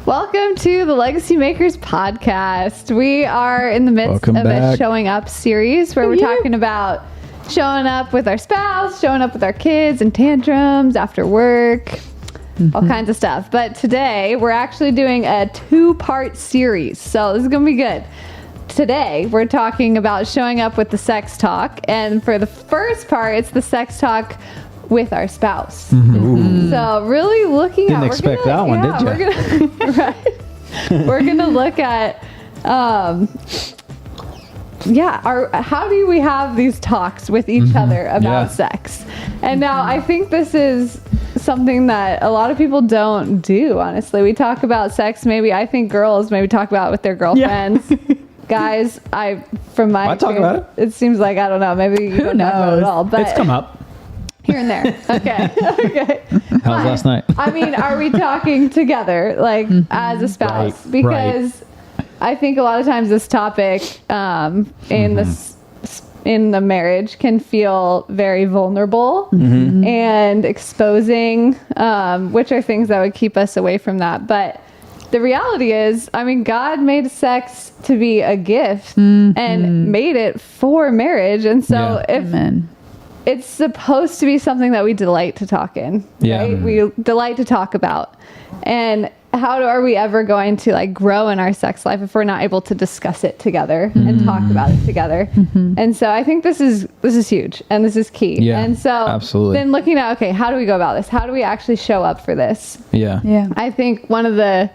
Welcome to the Legacymakers podcast. We are in the midst of a showing up series where we're talking about showing up with our spouse, showing up with our kids and tantrums after work, all kinds of stuff. But today we're actually doing a 2-part series. So this is going to be good. Today we're talking about showing up with the sex talk. And for the first part, it's the sex talk with our spouse. So really looking Didn't expect that one, did you? We're gonna look at how do we have these talks with each other about sex? And now I think this is something that a lot of people don't do, honestly. We talk about sex, I think girls maybe talk about it with their girlfriends. Guys, from my experience, talk about it. It seems like, I don't know, maybe you don't talk about it at all. But it's come up. Here and there. Okay. How's last night? I mean, are we talking together, like, as a spouse? Right, because I think a lot of times this topic in the marriage can feel very vulnerable and exposing, which are things that would keep us away from that. But the reality is, I mean, God made sex to be a gift and made it for marriage. And so it's supposed to be something that we delight to talk in, right? We delight to talk about. And how are we ever going to like grow in our sex life if we're not able to discuss it together and talk about it together? And so I think this is huge and this is key. Yeah, and so absolutely. Then looking at, okay, how do we go about this? How do we actually show up for this? Yeah. I think one of the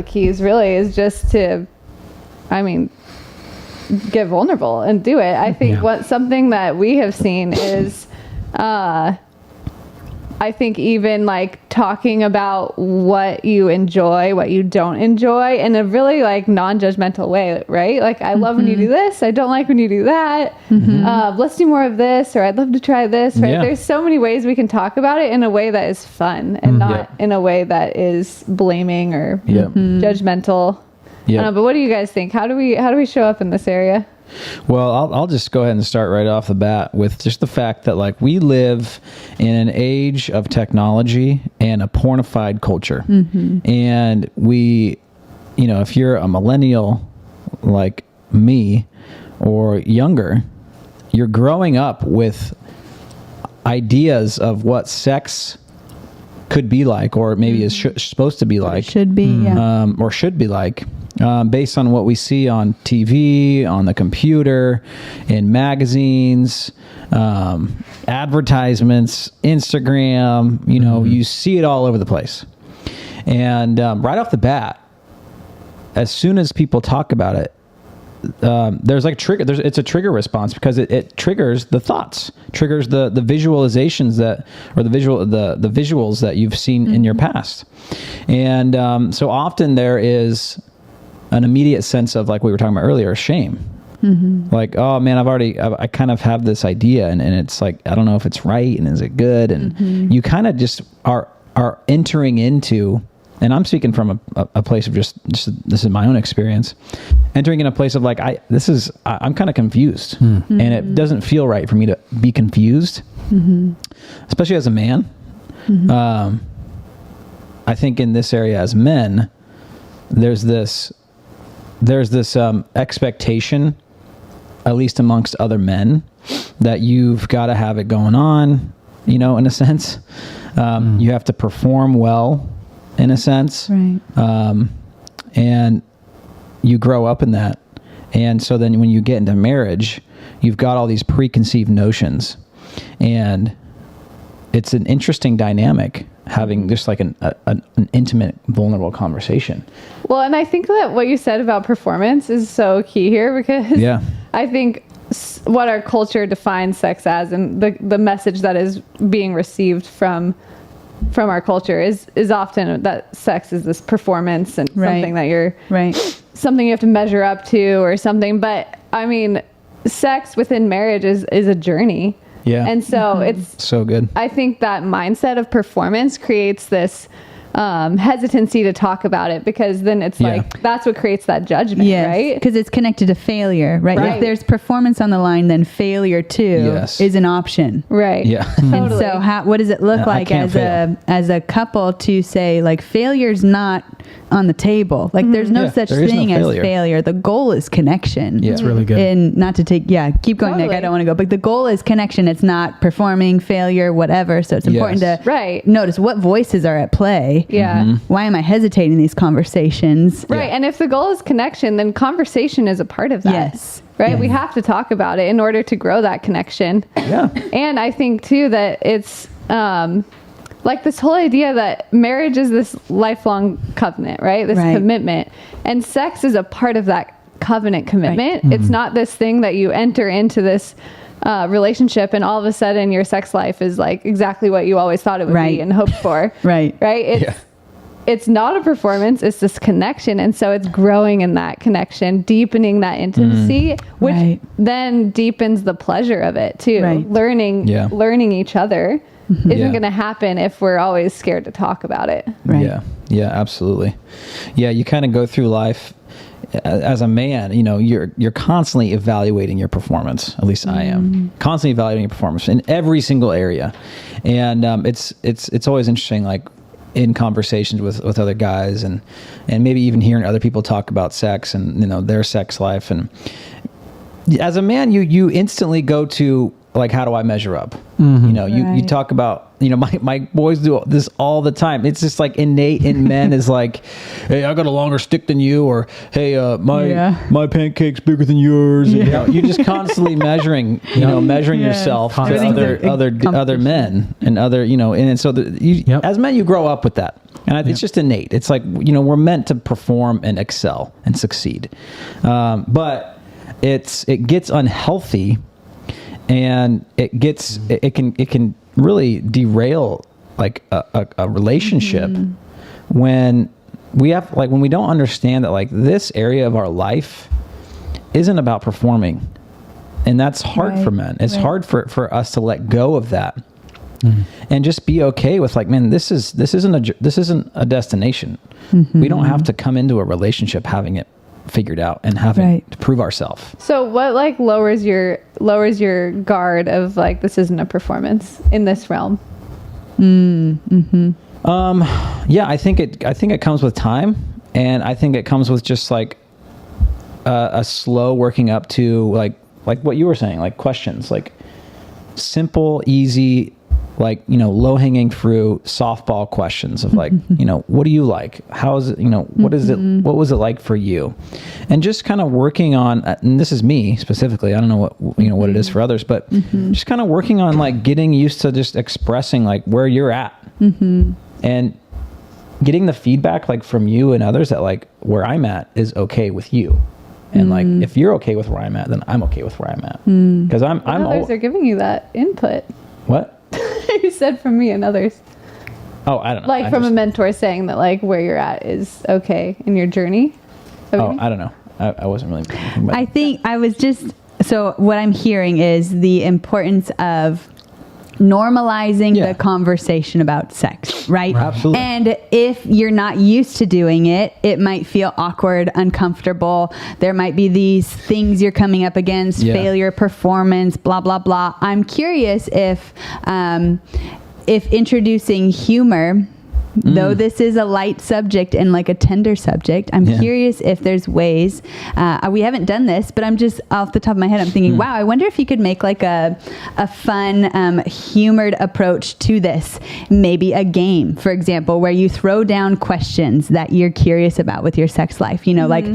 keys really is just to, get vulnerable and do it. I think something that we have seen is, I think even like talking about what you enjoy, what you don't enjoy in a really like non-judgmental way, right? Like, I love when you do this. I don't like when you do that. Let's do more of this, or I'd love to try this, right? There's so many ways we can talk about it in a way that is fun and not in a way that is blaming or judgmental. But what do you guys think? How do we show up in this area? Well, I'll just go ahead and start right off the bat with just the fact that like we live in an age of technology and a pornified culture. And we, if you're a millennial like me or younger, you're growing up with ideas of what sex could be like, or maybe is supposed to be like. Should be, or should be like. Based on what we see on TV, on the computer, in magazines, advertisements, Instagram, you see it all over the place. And right off the bat, as soon as people talk about it, there's like trigger. It's a trigger response because it triggers the thoughts, triggers the visualizations the visuals that you've seen in your past. And so often there is an immediate sense of, like we were talking about earlier, shame. Like, oh man, I kind of have this idea and it's like, I don't know if it's right and is it good? And you kind of just are entering into, and I'm speaking from a place of just this is my own experience, entering in a place of like, I'm kind of confused and it doesn't feel right for me to be confused, especially as a man. I think in this area as men, there's this expectation, at least amongst other men, that you've got to have it going on, in a sense. You have to perform well, in a sense. Right. And you grow up in that. And so then when you get into marriage, you've got all these preconceived notions. And it's an interesting dynamic, having just like an intimate, vulnerable conversation. Well, and I think that what you said about performance is so key here, because I think what our culture defines sex as, and the message that is being received from our culture is often that sex is this performance and something that you're something you have to measure up to or something. But I mean, sex within marriage is a journey. Yeah. And so it's so good. I think that mindset of performance creates this hesitancy to talk about it, because then it's like, that's what creates that judgment, right? Because it's connected to failure, right? If there's performance on the line, then failure too is an option. Right. Yeah. And so what does it look like as a couple to say, like, failure's not on the table? Like, there's no such thing as failure. The goal is connection. Yeah, it's really good. And not to take, keep going, Nick. I don't want to go. But the goal is connection. It's not performing, failure, whatever. So it's important to notice what voices are at play. Yeah. Why am I hesitating in these conversations? Right. And if the goal is connection, then conversation is a part of that. Yes. Right. Yes. We have to talk about it in order to grow that connection. Yeah. And I think too that it's like this whole idea that marriage is this lifelong covenant, right? This commitment. And sex is a part of that covenant commitment. It's not this thing that you enter into this relationship and all of a sudden your sex life is like exactly what you always thought it would be and hoped for. Right. It's not a performance, it's this connection. And so it's growing in that connection, deepening that intimacy, which then deepens the pleasure of it too. Learning each other isn't going to happen if we're always scared to talk about it. Yeah, absolutely. Yeah, you kind of go through life as a man, you're constantly evaluating your performance. At least I am constantly evaluating your performance in every single area. And it's always interesting, like in conversations with other guys and maybe even hearing other people talk about sex and, their sex life. And as a man, you instantly go to, like, how do I measure up? You talk about, my boys do this all the time. It's just like innate in men is like, hey, I got a longer stick than you, or hey, my pancake's bigger than yours. And, you're just constantly measuring, measuring yourself to other men and other, and so as men, you grow up with that. And it's just innate. It's like, we're meant to perform and excel and succeed. But it gets unhealthy. And it can really derail like a relationship when we don't understand that, like, this area of our life isn't about performing, and that's hard for men. It's hard for us to let go of that and just be okay with, like, man, this isn't a destination. We don't have to come into a relationship having it figured out and having to prove ourselves. So what, like, lowers your guard of, like, this isn't a performance in this realm? I think it comes with time, and I think it comes with just like a slow working up to like what you were saying, like questions, like simple, easy, like, low-hanging fruit softball questions of, like, what do you like? How is it, what is it? What was it like for you? And just kind of working on, and this is me specifically, I don't know what it is for others, but just kind of working on, like, getting used to just expressing, like, where you're at and getting the feedback, like, from you and others that, like, where I'm at is okay with you. And like, if you're okay with where I'm at, then I'm okay with where I'm at. Because others are giving you that input. What? You said from me and others. Oh, I don't know. Like, from a mentor saying that, like, where you're at is okay in your journey. I don't know. I wasn't really thinking about I think I was just, so what I'm hearing is the importance of normalizing the conversation about sex, right? Absolutely. And if you're not used to doing it, it might feel awkward, uncomfortable. There might be these things you're coming up against, failure, performance, blah, blah, blah. I'm curious if introducing humor, though this is a light subject and like a tender subject, I'm curious if there's ways, we haven't done this, but I'm just off the top of my head, I'm thinking, wow, I wonder if you could make like a fun, humored approach to this. Maybe a game, for example, where you throw down questions that you're curious about with your sex life. Like,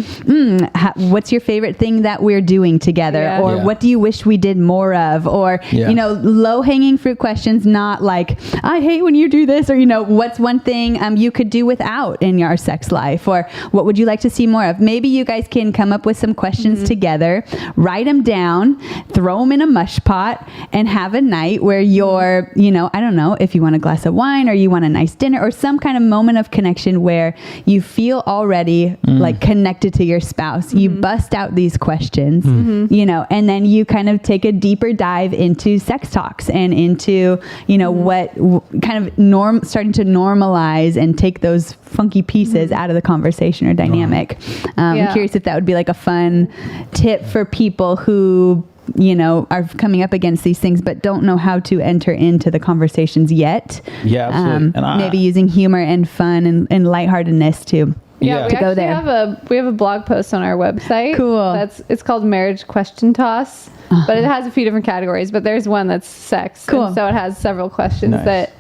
what's your favorite thing that we're doing together? Or what do you wish we did more of? Or, low hanging fruit questions, not like, I hate when you do this, or, what's one thing you could do without in your sex life, or what would you like to see more of? Maybe you guys can come up with some questions together, write them down, throw them in a mush pot, and have a night where you're, I don't know, if you want a glass of wine or you want a nice dinner or some kind of moment of connection where you feel already like connected to your spouse. You bust out these questions, and then you kind of take a deeper dive into sex talks and into, what kind of starting to normalize normalize and take those funky pieces out of the conversation or dynamic. I'm curious if that would be like a fun tip for people who, you know, are coming up against these things but don't know how to enter into the conversations yet. Yeah, absolutely. And maybe using humor and fun and lightheartedness to go there. We have a blog post on our website. Cool. It's called Marriage Question Toss, but it has a few different categories. But there's one that's sex. Cool. And so it has several questions that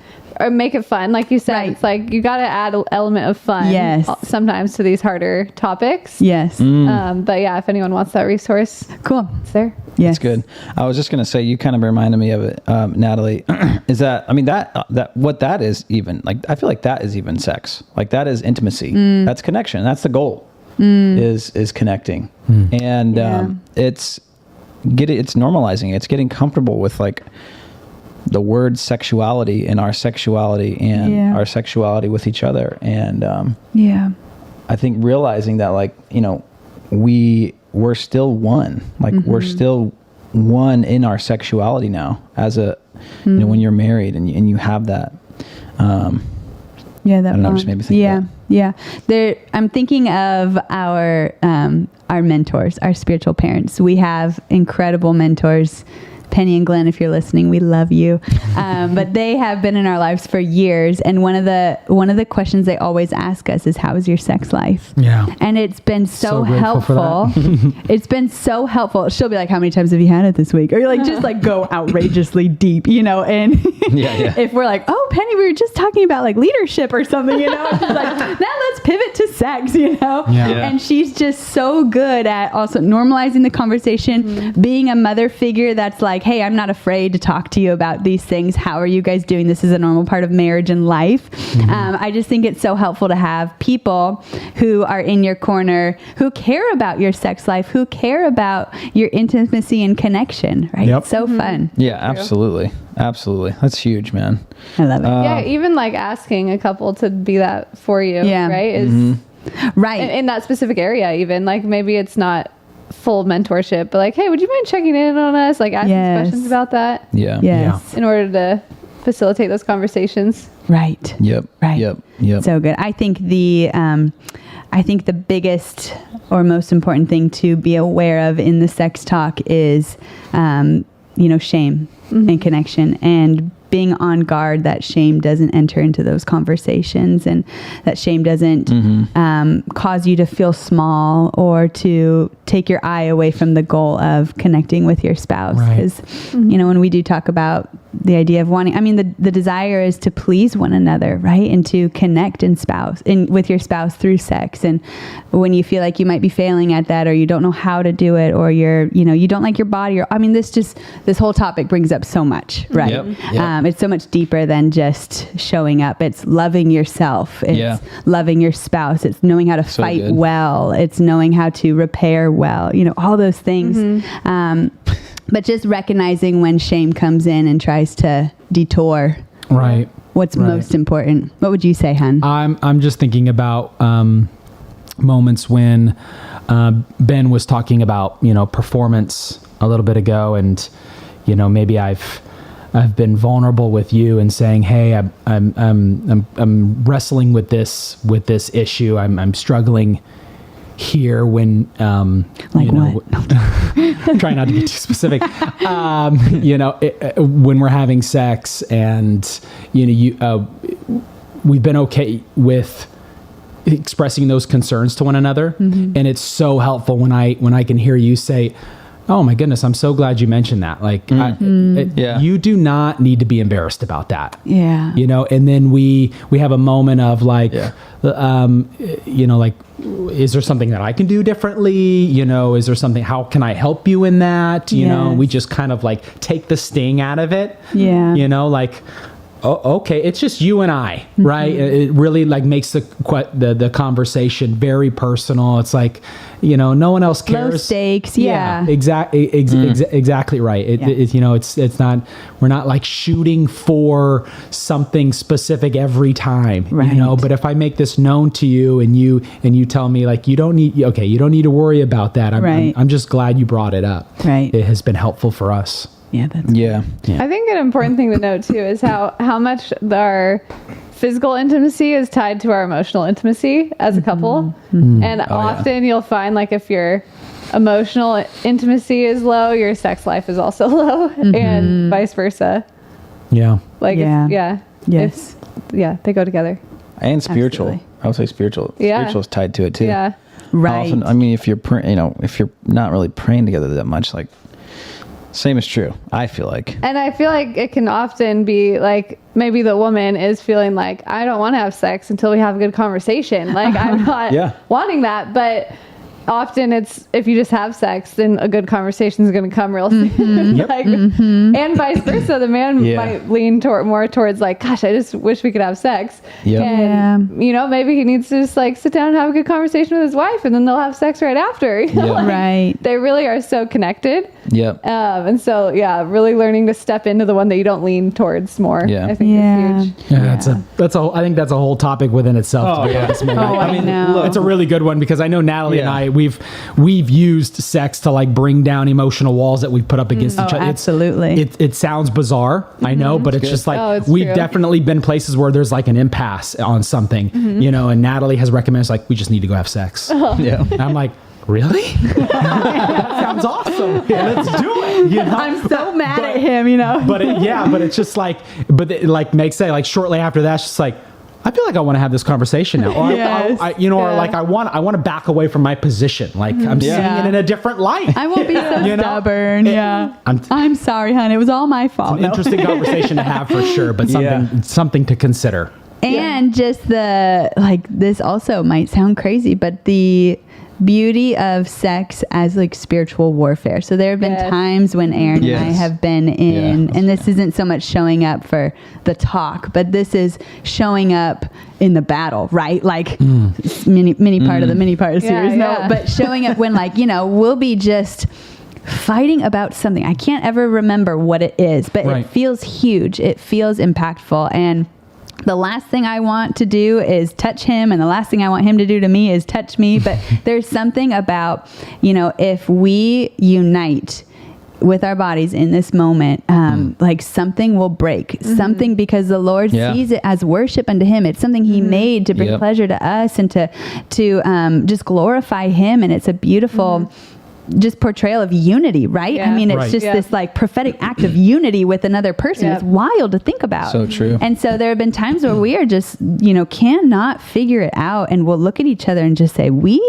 make it fun. Like you said, Right. It's like you got to add an element of fun. Yes. Sometimes to these harder topics. Yes. But yeah, if anyone wants that resource, Cool. it's there. Yes. That's good. I was just going to say, you kind of reminded me of it, Natalie, is that, I mean, that what that is even, like, I feel like that is even sex. Like, that is intimacy. That's connection. That's the goal, is connecting. And it's normalizing. It's getting comfortable with, like, the word sexuality and our sexuality and our sexuality with each other. And I think realizing that, like, you know, we're still one. Like, we're still one in our sexuality now as you know, when you're married and you have that. That I don't know, just made me think Yeah. I'm thinking of our mentors, our spiritual parents. We have incredible mentors. Penny and Glenn, if you're listening, we love you. But they have been in our lives for years. And one of the questions they always ask us is, how is your sex life? Yeah. And it's been so grateful for helpful. It's been so helpful. She'll be like, how many times have you had it this week? Or like, just like go outrageously deep, you know? And if we're like, oh, Penny, we were just talking about like leadership or something, you know? And she's like, now let's pivot to sex, you know? Yeah. And she's just so good at also normalizing the conversation, being a mother figure that's like, hey, I'm not afraid to talk to you about these things. How are you guys doing? This is a normal part of marriage and life. I just think it's so helpful to have people who are in your corner, who care about your sex life, who care about your intimacy and connection, right? Yep. It's so fun. Yeah, absolutely. Absolutely. That's huge, man. I love it. Yeah, even like asking a couple to be that for you, right? Is right. in that specific area, even like maybe it's not full mentorship, but like, hey, would you mind checking in on us? Like asking questions about that. Yeah. Yes. In order to facilitate those conversations. Right. Yep. Right. Yep. So good. I think the biggest or most important thing to be aware of in the sex talk is, shame and connection, and being on guard that shame doesn't enter into those conversations, and that shame doesn't cause you to feel small or to take your eye away from the goal of connecting with your spouse. Because, when we do talk about the idea of wanting, the desire is to please one another, right? And to connect with your spouse through sex. And when you feel like you might be failing at that, or you don't know how to do it, or you don't like your body, or, this whole topic brings up so much, right? Yep. It's so much deeper than just showing up. It's loving yourself. It's loving your spouse. It's knowing how to fight good. well. It's knowing how to repair well, all those things. But just recognizing when shame comes in and tries to detour what's most important. What would you say, hun? I'm just thinking about moments when Ben was talking about performance a little bit ago, and maybe I've been vulnerable with you and saying, hey, I'm wrestling with this issue. I'm struggling here when what? try not to be too specific. When we're having sex, and we've been okay with expressing those concerns to one another, and it's so helpful when I can hear you say, oh my goodness, I'm so glad you mentioned that. Like, you do not need to be embarrassed about that. Yeah. And then we have a moment of like, like, is there something that I can do differently? Is there something, how can I help you in that? We just kind of like take the sting out of it. Yeah. Like, oh, okay, it's just you and I, right? It really like makes the conversation very personal. It's like, no one else cares. Low stakes, exactly right. It's not, we're not like shooting for something specific every time, right. But if I make this known to you and you tell me like, you don't need to worry about that. I'm just glad you brought it up. Right. It has been helpful for us. Yeah, that's yeah. I think an important thing to note too is how much our physical intimacy is tied to our emotional intimacy as a couple. And often you'll find like if your emotional intimacy is low, your sex life is also low, and vice versa. Yeah. Like, Yes. they go together. And spiritual. Absolutely. I would say spiritual. Yeah. Spiritual is tied to it too. Yeah. Right. Often, I mean, if you're not really praying together that much, like, same is true. I feel like. And I feel like it can often be like maybe the woman is feeling like, I don't want to have sex until we have a good conversation. Like, I'm not wanting that. But often it's, if you just have sex, then a good conversation is going to come real soon. Like, and vice versa. The man might lean more towards like, gosh, I just wish we could have sex. Yep. And, you know, maybe he needs to just like sit down and have a good conversation with his wife, and then they'll have sex right after. You know? Right. They really are so connected. Yep. And so, really learning to step into the one that you don't lean towards more, I think is huge. Yeah, I think that's a whole topic within itself. Oh, yeah. I mean, look, It's a really good one because I know Natalie and I, we've used sex to like bring down emotional walls that we've put up against each other. Absolutely. It sounds bizarre, I know, but it's just like we've definitely been places where there's like an impasse on something, you know, and Natalie has recommended like, we just need to go have sex. Yeah. And I'm like, really? That sounds awesome. Yeah, let's do it. You know? I'm so mad at him, you know. But it's just like, makes it like shortly after that, it's just like, I feel like I want to have this conversation now, or or like I want to back away from my position. Like I'm seeing it in a different light. I won't be so stubborn. I'm sorry, hon. It was all my fault. An interesting conversation to have for sure, but something to consider. And just this also might sound crazy, but the beauty of sex as like spiritual warfare. So there have been times when Aaron and I have been in, and this isn't so much showing up for the talk, but this is showing up in the battle, right? Like mini part of the mini part of the series. No, but showing up when like, you know, we'll be just fighting about something. I can't ever remember what it is, but it feels huge. It feels impactful. And the last thing I want to do is touch him, and the last thing I want him to do to me is touch me. But there's something about, you know, if we unite with our bodies in this moment, like something will break, something, because the Lord sees it as worship unto him. It's something he made to bring pleasure to us and to just glorify him. And it's a beautiful just portrayal of unity, right? I mean, it's just this like prophetic act of unity with another person. It's wild to think about. So true. And so there have been times where we are just, you know, cannot figure it out, and we'll look at each other and just say, we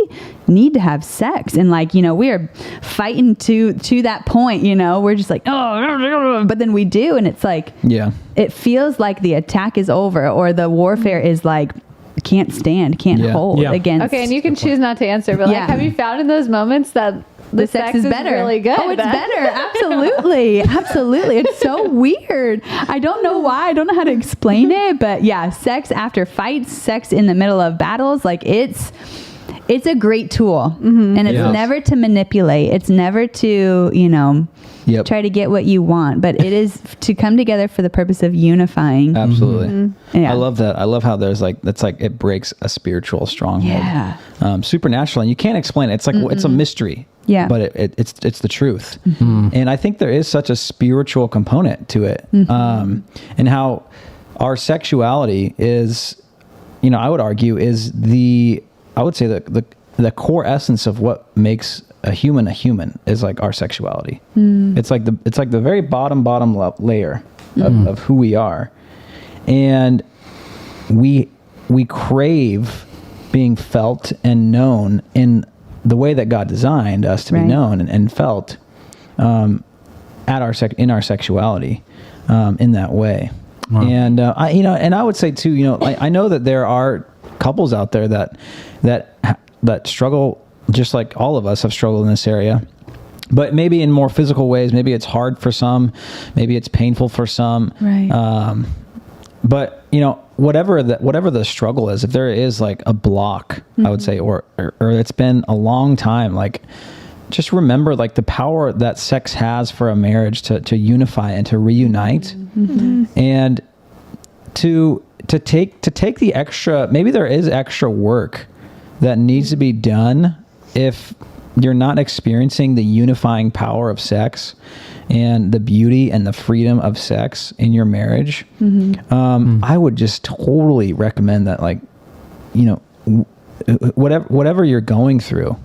need to have sex. And like, you know, we are fighting to that point, you know, we're just like, oh, but then we do. And it's like, it feels like the attack is over, or the warfare is like, can't hold against. Okay. And you can choose not to answer, but like, have you found in those moments that the sex is better? Really good. Oh, it's better. Absolutely. Absolutely. It's so weird. I don't know why. I don't know how to explain it, but sex after fights, sex in the middle of battles, like it's a great tool, and it's never to manipulate. It's never to, you know, try to get what you want, but it is to come together for the purpose of unifying. Absolutely. I love that. I love how there's like, that's like, it breaks a spiritual stronghold. Supernatural, and you can't explain it. It's like, it's a mystery. But it's the truth. And I think there is such a spiritual component to it. And how our sexuality is, you know, I would argue is I would say the core essence of what makes a human is like our sexuality. It's like the very bottom layer of who we are. And we we being felt and known in the way that God designed us to be known and felt in our sexuality in that way. Wow. And I would say too, I know that there are couples out there that struggle, just like all of us have struggled in this area, but maybe in more physical ways. Maybe it's hard for some, maybe it's painful for some. Right. But whatever the struggle is, if there is like a block, I would say, or it's been a long time, like just remember like the power that sex has for a marriage to unify and to reunite, and to take the extra, maybe there is extra work that needs to be done if you're not experiencing the unifying power of sex and the beauty and the freedom of sex in your marriage, I would just totally recommend that, like, you know, whatever you're going through,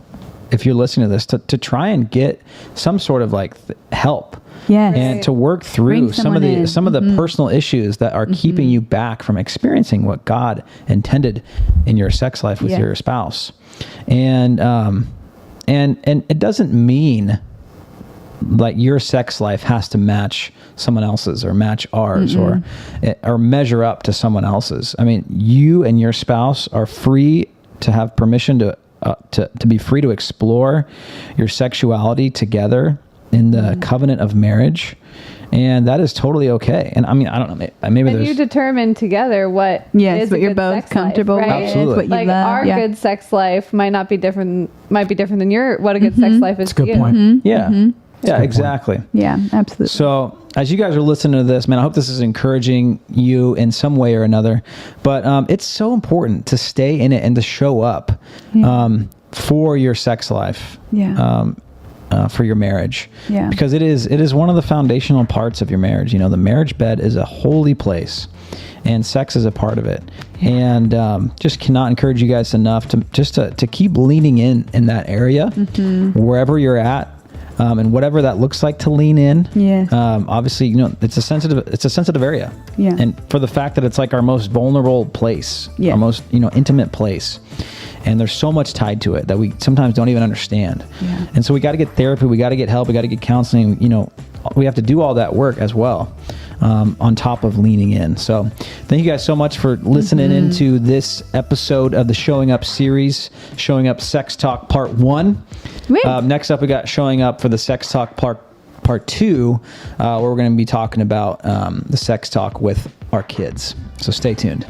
if you're listening to this, to try and get some sort of like help. Yes. And to work through some of the personal issues that are keeping you back from experiencing what God intended in your sex life with your spouse. And it doesn't mean like your sex life has to match someone else's or match ours or measure up to someone else's. I mean, you and your spouse are free to have permission to be free to explore your sexuality together in the covenant of marriage, and that is totally okay. And I mean, I don't know, maybe and you determine together what is what a you're good both sex comfortable life, right? with, Absolutely. what you Like love. our good sex life might be different than what a good sex life is. That's a good to you. point. Yeah, yeah, exactly. Yeah, absolutely. So as you guys are listening to this, man, I hope this is encouraging you in some way or another. But it's so important to stay in it and to show up for your sex life. Yeah. For your marriage, because it is one of the foundational parts of your marriage. You know, the marriage bed is a holy place, and sex is a part of it. And just cannot encourage you guys enough to keep leaning in that area, wherever you're at, and whatever that looks like to lean in. Yes. Obviously, you know, it's a sensitive area. Yeah. And for the fact that it's like our most vulnerable place, our most intimate place. And there's so much tied to it that we sometimes don't even understand. Yeah. And so we got to get therapy, we got to get help, we got to get counseling. You know, we have to do all that work as well, on top of leaning in. So thank you guys so much for listening into this episode of the Showing Up series, Showing Up Sex Talk Part 1. Next up, we got Showing Up for the Sex Talk Part 2, where we're going to be talking about the sex talk with our kids. So stay tuned.